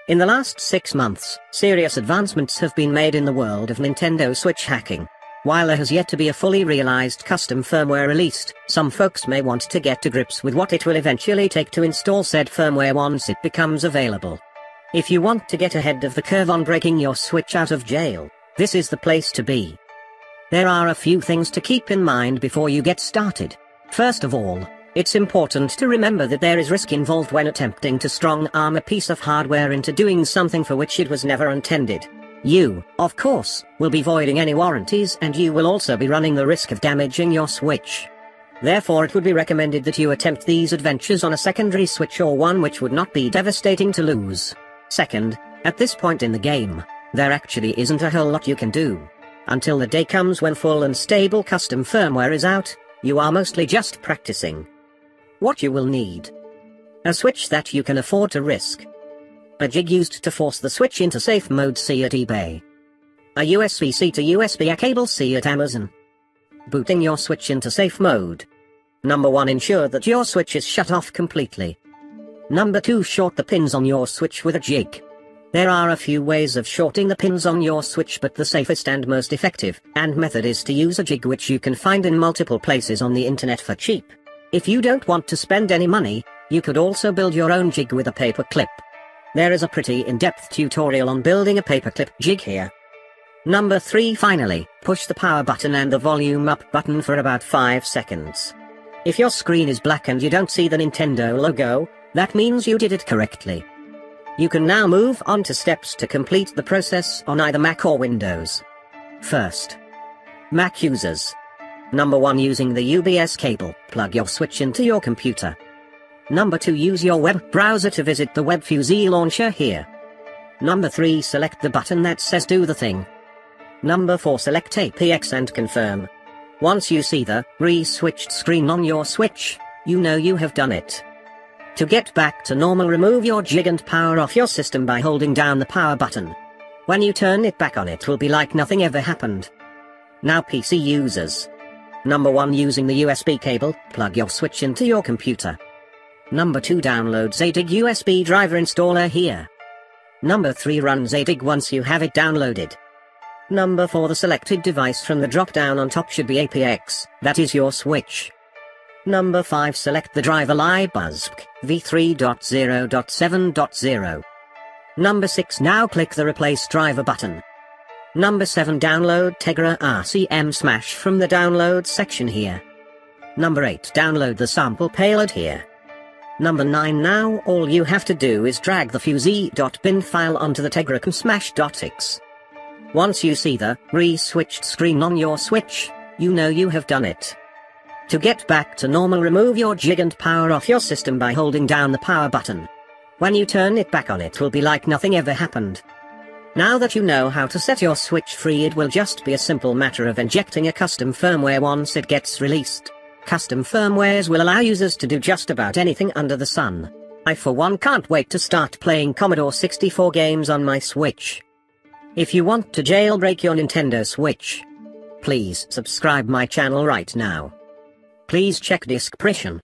In the last 6 months, serious advancements have been made in the world of Nintendo Switch hacking. While there has yet to be a fully realized custom firmware released, some folks may want to get to grips with what it will eventually take to install said firmware once it becomes available. If you want to get ahead of the curve on breaking your Switch out of jail, this is the place to be. There are a few things to keep in mind before you get started. First of all, it's important to remember that there is risk involved when attempting to strong-arm a piece of hardware into doing something for which it was never intended. You, of course, will be voiding any warranties, and you will also be running the risk of damaging your Switch. Therefore, it would be recommended that you attempt these adventures on a secondary Switch or one which would not be devastating to lose. Second, at this point in the game, there actually isn't a whole lot you can do. Until the day comes when full and stable custom firmware is out, you are mostly just practicing. What you will need: a Switch that you can afford to risk. A jig used to force the Switch into safe mode, see at eBay. A USB-C to USB-A cable, see at Amazon. Booting your Switch into safe mode. Number 1. Ensure that your Switch is shut off completely. Number 2. Short the pins on your Switch with a jig. There are a few ways of shorting the pins on your Switch, but the safest and most effective method is to use a jig, which you can find in multiple places on the internet for cheap. If you don't want to spend any money, you could also build your own jig with a paper clip. There is a pretty in-depth tutorial on building a paperclip jig here. Number 3. Finally, push the power button and the volume up button for about 5 seconds. If your screen is black and you don't see the Nintendo logo, that means you did it correctly. You can now move on to steps to complete the process on either Mac or Windows. First, Mac users. Number 1. Using the USB cable, plug your Switch into your computer. Number 2. Use your web browser to visit the WebFuzy launcher here. Number 3. Select the button that says do the thing. Number 4. Select APX and confirm. Once you see the re-switched screen on your Switch, you know you have done it. To get back to normal, remove your jig and power off your system by holding down the power button. When you turn it back on, it will be like nothing ever happened. Now PC users. Number 1. Using the USB cable, plug your Switch into your computer. Number 2. Download Zadig USB driver installer here. Number 3. Run Zadig once you have it downloaded. Number 4. The selected device from the drop-down on top should be APX, that is your Switch. Number 5. Select the driver libuzk v3.0.7.0. Number 6. Now click the replace driver button. Number 7. Download Tegra RCM Smash from the download section here. Number 8. Download the sample payload here. Number 9. Now all you have to do is drag the fuzzy.bin file onto the tegra smash.x. Once you see the re-switched screen on your Switch, you know you have done it. To get back to normal, remove your jig and power off your system by holding down the power button. When you turn it back on, it will be like nothing ever happened. Now that you know how to set your Switch free, it will just be a simple matter of injecting a custom firmware once it gets released. Custom firmwares will allow users to do just about anything under the sun. I for one can't wait to start playing Commodore 64 games on my Switch. If you want to jailbreak your Nintendo Switch, please subscribe my channel right now. Please check description.